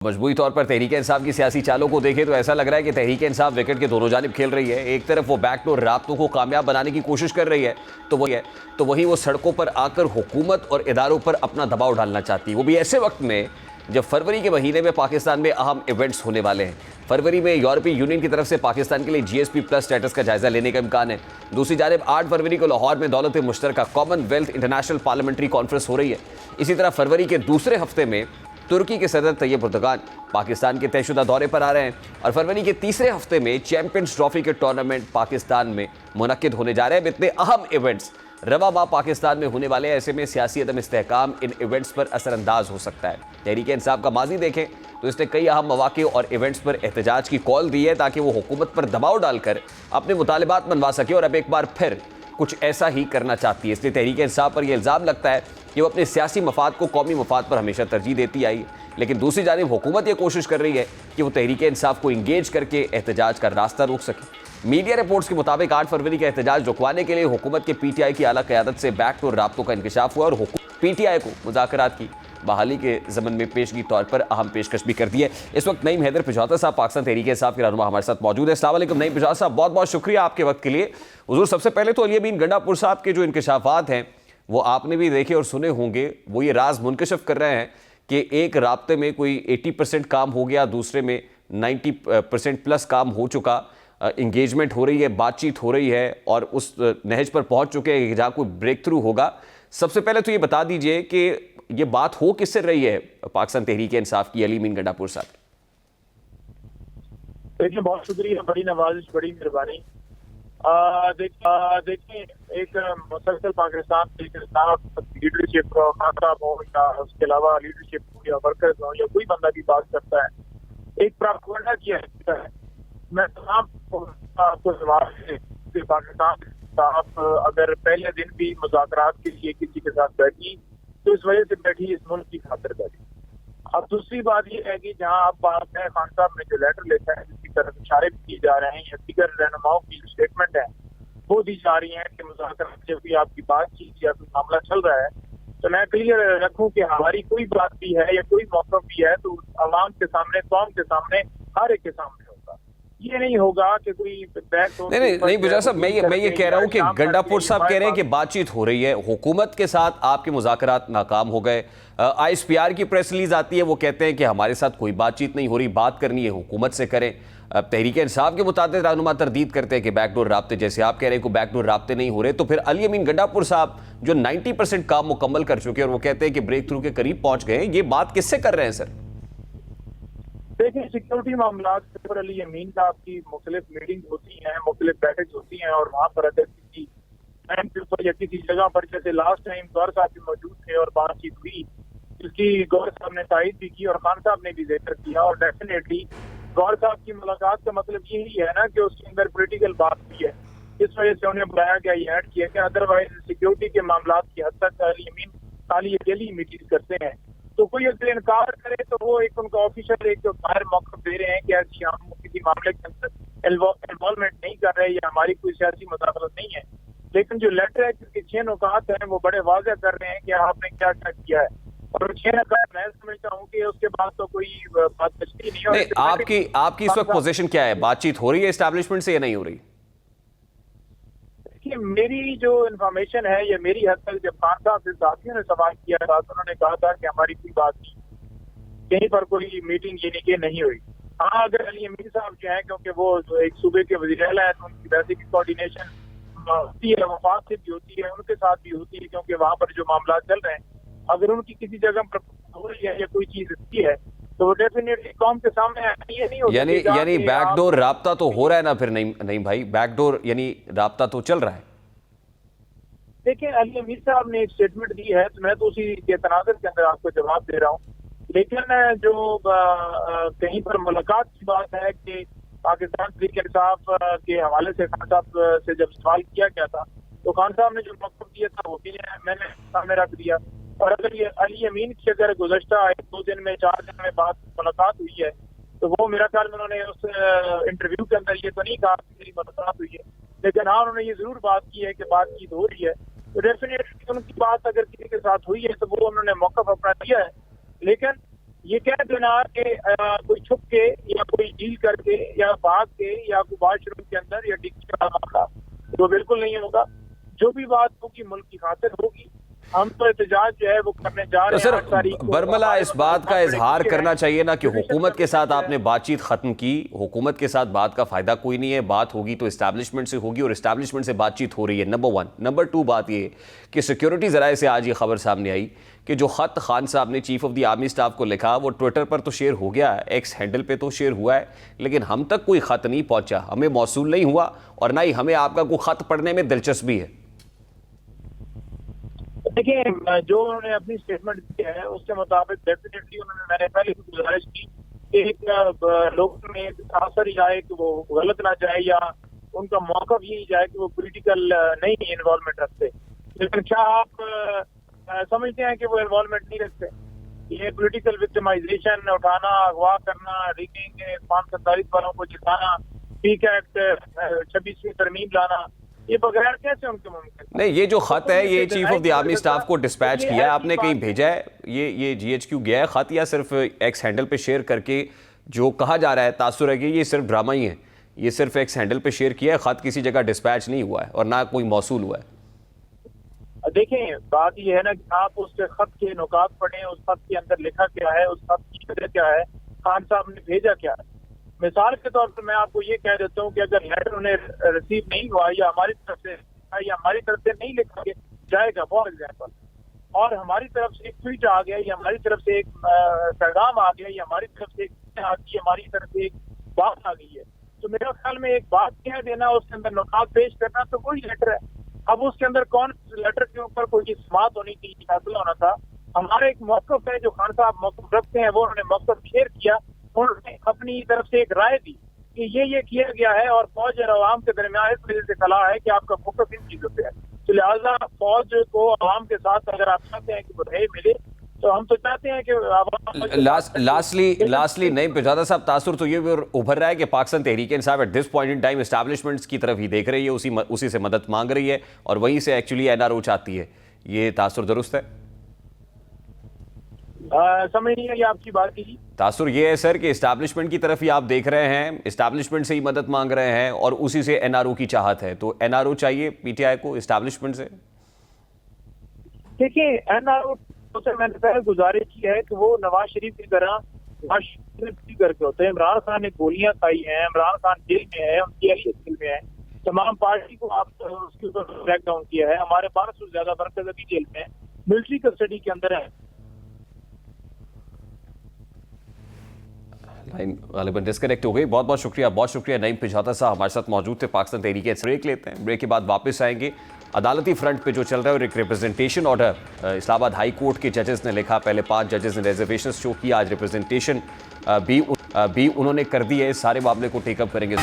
मजबूरी तौर पर तहरीक इंसाफ की सियासी चालों को देखें तो ऐसा लग रहा है कि तहरीक इंसाफ विकेट के दोनों जानिब खेल रही है। एक तरफ वो बैकडोर राब्तों को कामयाब बनाने की कोशिश कर रही है तो वहीं वो सड़कों पर आकर हुकूमत और इदारों पर अपना दबाव डालना चाहती है, वो भी ऐसे वक्त में जब फरवरी के महीने में पाकिस्तान में अहम इवेंट्स होने वाले हैं। फरवरी में यूरोपीय यूनियन की तरफ से पाकिस्तान के लिए GSP प्लस स्टेटस का जायजा लेने का इम्कान है। दूसरी जानिब 8 फरवरी को लाहौर में दौलत मुश्तरका कॉमनवेल्थ इंटरनेशनल पार्लियामेंट्री कॉन्फ्रेंस हो रही है। इसी तरह फरवरी के दूसरे हफ्ते में तुर्की के सदर तैयब एर्दोगान पाकिस्तान के तयशुदा दौरे पर आ रहे हैं और फरवरी के तीसरे हफ्ते में चैंपियंस ट्रॉफी के टूर्नामेंट पाकिस्तान में मुनक्किद होने जा रहे हैं। इतने अहम इवेंट्स रवा माह पाकिस्तान में होने वाले हैं, ऐसे में सियासी अदम इस्तेहकाम इन इवेंट्स पर असरअंदाज हो सकता है। तहरीक इंसाफ का माजी देखें तो इसने कई अहम मौके और इवेंट्स पर एहतजाज की कॉल दी है ताकि वो हुकूमत पर दबाव डालकर अपने मुतालिबात मनवा सके और अब एक बार फिर कुछ ऐसा ही करना चाहती है। इसलिए तहरीक इंसाफ पर यह इल्ज़ाम लगता है कि वो अपने सियासी मफाद को कौमी मफाद पर हमेशा तरजीह देती आई, लेकिन दूसरी जानिब हुकूमत ये कोशिश कर रही है कि वो तहरीक इंसाफ को इंगेज करके एहतजाज का रास्ता रोक सके। मीडिया रिपोर्ट्स के मुताबिक 8 फरवरी का एहतजाज रुकवाने के लिए हुकूमत के PTI की आला क़यादत से बैकडोर राब्तों का इंकशाफ हुआ और PTI को मुज़ाकरात की बहाली के ज़मन में पेशगी तौर पर अहम पेशकश भी कर दी है। इस वक्त नईम हैदर पिछौता साहब पाकिस्तान तहरीक इंसाफ के रहनुमा हमारे साथ मौजूद है। अस्सलाम वालेकुम नईम पिछौता साहब, बहुत बहुत शुक्रिया आपके वक्त के लिए। हुजूर, सबसे पहले तो अली अमीन गंडापुर साहब के जो इंकशाफात हैं वो आपने भी देखे और सुने होंगे। वो ये राज मुनकशिफ कर रहे हैं कि एक राब्ते में कोई 80% काम हो गया, दूसरे में 90% प्लस काम हो चुका, इंगेजमेंट हो रही है, बातचीत हो रही है और उस नहज पर पहुंच चुके हैं जहाँ कोई ब्रेक थ्रू होगा। सबसे पहले तो ये बता दीजिए कि ये बात हो किससे रही है पाकिस्तान तहरीक इंसाफ की, अली अमीन गंडापुर साहब? देखिए, बहुत शुक्रिया, बड़ी नवाजिश, बड़ी मेहरबानी। देखिए, एक मुसलसल पाकिस्तान के साथ लीडरशिप खासा हो या उसके अलावा लीडरशिप हो या वर्कर्स हो या कोई बंदा भी बात करता है, एक प्रोपेगेंडा किया जाता है। मैं तमाम आपको जवाब कि पाकिस्तान साहब अगर पहले दिन भी मुज़ाकरात के लिए किसी के साथ बैठी तो इस वजह से बैठी इस मुल्क की खातिर बैठी। अब दूसरी बात ये है कि जहाँ आप बात है, खान साहब ने जो लेटर लिखा है जिसकी तरफ इशारे भी किए जा रहे हैं या दीगर रहनुमाओं की जो स्टेटमेंट है वो दी जा रही है कि मुज़ाकरात जब भी आपकी बातचीत या कोई मामला चल रहा है तो मैं क्लियर रखूं कि हमारी कोई बात भी है या कोई मौक़िफ़ भी है तो आवाम के सामने, कौम के सामने, हर एक के सामने होगा। ये नहीं होगा कि कोई नहीं बुझा साहब, मैं ये कह रहा हूँ कि गंडापुर साहब कह रहे हैं कि बातचीत हो रही है, हुकूमत के साथ आपके मुज़ाकरात नाकाम हो गए। ISPR की प्रेस रिलीज आती है, वो कहते हैं कि हमारे साथ कोई बातचीत नहीं हो रही, बात करनी है हुकूमत से करें। तहरीक इंसाफ के मुताबिक रहनुमा तरदीद करते हैं कि बैकडोर राब्ते, जैसे आप कह रहे हैं कि बैकडोर राब्ते नहीं हो रहे, तो फिर अली अमीन गंडापुर साहब जो 90% काम मुकम्मल कर चुके हैं और वो कहते हैं कि ब्रेक थ्रू के करीब पहुंच गए, ये बात किससे कर रहे हैं सर? देखिए, सिक्योरिटी मामला पर अली अमीन साहब की मुख्तलिफ मीटिंग होती हैं, मुख्तलिफ बैठक होती हैं और वहाँ पर अगर किसी टाइम के ऊपर या किसी जगह पर, जैसे लास्ट टाइम गौर साहब भी मौजूद थे और बातचीत हुई जिसकी गौर साहब ने तायद भी की और खान साहब ने भी जिक्र किया और डेफिनेटली गौर साहब की मुलाकात का मतलब यही है ना कि उसके अंदर पॉलिटिकल बात भी है, इस वजह से उन्हें बुलाया गया, ये ऐड किया कि अदरवाइज सिक्योरिटी के मामला की हद तक अली अमीन खाली अकेली मीटिंग करते हैं। तो कोई अगर इनकार करे तो वो एक उनका ऑफिशियल एक बाहर मौक़िफ़ दे रहे हैं कि ऐसी हम किसी मामले के अंदर इन्वॉल्वमेंट नहीं कर रहे या हमारी कोई सियासी मुदाखलत नहीं है। लेकिन जो लेटर है जिसके 6 नुकात हैं वो बड़े वाज़ेह कर रहे हैं कि आपने क्या क्या किया है और 6 नुकात मैं समझता हूँ कि उसके बाद तो कोई बात बचती नहीं है। आपकी इस वक्त पोजीशन क्या है? बातचीत हो रही है एस्टैब्लिशमेंट से या नहीं हो रही? कि मेरी जो इन्फॉर्मेशन है या मेरी हद तक जब खान साहब से साथियों ने सवाल किया था तो उन्होंने कहा था कि हमारी कोई बात नहीं, कहीं पर कोई मीटिंग यानी कि नहीं हुई। हाँ, अगर अली अमीन साहब जो है क्योंकि वो एक सूबे के वज़ीर आला है तो उनकी वैसे भी कोऑर्डिनेशन होती है, वफाक से भी होती है, उनके साथ भी होती है क्योंकि वहाँ पर जो मामला चल रहे हैं अगर उनकी किसी जगह पर हो रही है या कोई चीज होती है तो वो डेफिनेटली कौम के सामने ये नहीं होता। यानी बैकडोर राब्ता तो हो रहा है ना फिर? नहीं भाई, बैकडोर यानी राब्ता तो चल रहा है। देखिए, अली अमीर साहब ने एक स्टेटमेंट दी है तो मैं तो उसी के तनाज़ुर के अंदर आपको जवाब दे रहा हूँ, लेकिन जो कहीं पर मुलाकात की बात है कि पाकिस्तान तहरीक इंसाफ के हवाले से खान साहब से जब सवाल किया गया था तो खान साहब ने जो मौक़िफ़ दिया था वो भी मैंने सामने रख दिया। और अगर ये अली अमीन की अगर गुज़श्ता 1-2 दिन में 4 दिन में बात मुलाकात हुई है तो वो मेरा ख्याल में उन्होंने उस इंटरव्यू के अंदर ये तो नहीं कहा कि मेरी मुलाकात हुई है, लेकिन हाँ उन्होंने ये जरूर बात की है कि बातचीत हो रही है। तो डेफिनेटली उनकी बात अगर किसी के साथ हुई है तो वो उन्होंने मौक़िफ़ अपना दिया है। लेकिन ये कह देना कि कोई छुप के या कोई डील करके या भाग के या कोई वाशरूम के अंदर या डिक्की का मामला, वो बिल्कुल नहीं होगा। जो भी बात होगी मुल्क की खातिर होगी। हम तो एहतजाज जो है वो करने जा रहे तो हैं सर 8 तारीख को। बरमला, इस बात का इजहार करना चाहिए ना कि हुकूमत के साथ आपने है। बातचीत खत्म की, हुकूमत के साथ बात का फायदा कोई नहीं है, बात होगी तो इस्टेब्लिशमेंट से होगी और इस्टेब्लिशमेंट से बातचीत हो रही है, नंबर 1। नंबर 2 बात ये कि सिक्योरिटी ज़राए से आज ये खबर सामने आई कि जो ख़त खान साहब ने chief of the army staff को लिखा वो ट्विटर पर तो शेयर हो गया है, एक्स हैंडल पे तो शेयर हुआ है, लेकिन हम तक कोई ख़त नहीं पहुंचा, हमें मौसूल नहीं हुआ और ना ही हमें आपका कोई ख़त पढ़ने में दिलचस्पी है। देखिए, जो उन्होंने अपनी स्टेटमेंट दी है उसके मुताबिक डेफिनेटली उन्होंने, मैंने पहले भी गुजारिश की कि एक लोगों में असर ही आए कि वो गलत ना जाए या उनका मौका भी यही जाए कि वो पॉलिटिकल नहीं इन्वॉल्वमेंट रखते। लेकिन क्या आप समझते हैं कि वो इन्वॉल्वमेंट नहीं रखते? ये पॉलिटिकल विक्टिमाइजेशन उठाना, अगवा करना, रिगिंग, 547 वालों को जिताना, पीक एक्ट 26वीं तरमीम लाना, ये बगैर कैसे उनके मुमकिन? नहीं, ये जो खत है ये chief of the army staff को डिस्पैच किया है आपने, कहीं भेजा है? ये GHQ गया है खत या सिर्फ एक्स हैंडल पे शेयर करके जो कहा जा रहा है तासुर है कि ये सिर्फ ड्रामा ही है, ये सिर्फ एक्स हैंडल पे शेयर किया है, खत किसी जगह डिस्पैच नहीं हुआ है और ना कोई मौसूल हुआ है? देखें, बात ये है ना कि आप उसके खत के नुकात पढ़ें, उस खत के अंदर लिखा क्या है, उस खत की वजह क्या है, खान साहब ने भेजा क्या है। मिसाल के तौर पर मैं आपको ये कह देता हूँ कि अगर लेटर उन्हें रिसीव नहीं हुआ या हमारी तरफ से नहीं लिखा जाएगा फॉर एग्जाम्पल, और हमारी तरफ से एक ट्वीट आ गया या हमारी तरफ से एक पैगाम आ गया या हमारी तरफ से हमारी तरफ से एक बात आ गई है, तो मेरे ख्याल में एक बात कह देना, उसके अंदर नुकात पेश करना, तो वही लेटर है। अब उसके अंदर कौन लेटर के ऊपर कोई समात होनी थी, फैसला होना था। हमारा एक मौकफ है, जो खान साहब मौकफ रखते हैं, वो उन्होंने मौकफ शेयर किया, उन्होंने अपनी तरफ से एक राय दी कि ये किया गया है और फौज और अवाम के दरमियान इस वजह से खला है कि आपका फोकस इन चीजों पे है। तो लिहाजा फौज को अवाम के साथ अगर आप चाहते हैं कि वो रहे मिले, तो हम तो चाहते हैं कि लास्टली नहीं पिजादा साहब, तासुर तो ये उभर रहा है कि Pakistan Tehreek Insaf at this point in time establishments की तरफ ही देख रही है, उसी से मदद मांग रही है और वहीं से एक्चुअली NRO चाहती है। ये तासुर दुरुस्त है? समझ नहीं आई आपकी बात की। तासुर ये है सर कि एस्टैब्लिशमेंट की तरफ ही आप देख रहे हैं, एस्टैब्लिशमेंट से ही मदद मांग रहे हैं और उसी से NRO की चाहत है, तो NRO चाहिए PTI को एस्टैब्लिशमेंट से? देखिए, NRO से मैंने पहले गुजारिश की है कि वो नवाज शरीफ की तरह करके होते हैं। इमरान खान ने गोलियां खाई हैं, इमरान खान जेल में है, उनकी जेल में है, तमाम पार्टी को आप उसके ऊपर क्रैक डाउन किया है। हमारे 1200 से ज्यादा वर्कर्स अभी जेल में है, मिलिट्री कस्टडी के अंदर है। लाइन गालिबन डिस्कनेक्ट हो गई। बहुत शुक्रिया नईम पिजादा साहब हमारे साथ मौजूद थे। पाकिस्तान तहरीक इंसाफ। ब्रेक लेते हैं, ब्रेक के बाद वापस आएंगे। अदालती फ्रंट पे जो चल रहा है और एक representation order Islamabad high court के जजेस ने लिखा, पहले 5 जजेस ने रिजर्वेशन शो किया, आज रिप्रेजेंटेशन भी उन्होंने कर दी है। इस सारे मामले को टेकअप करेंगे।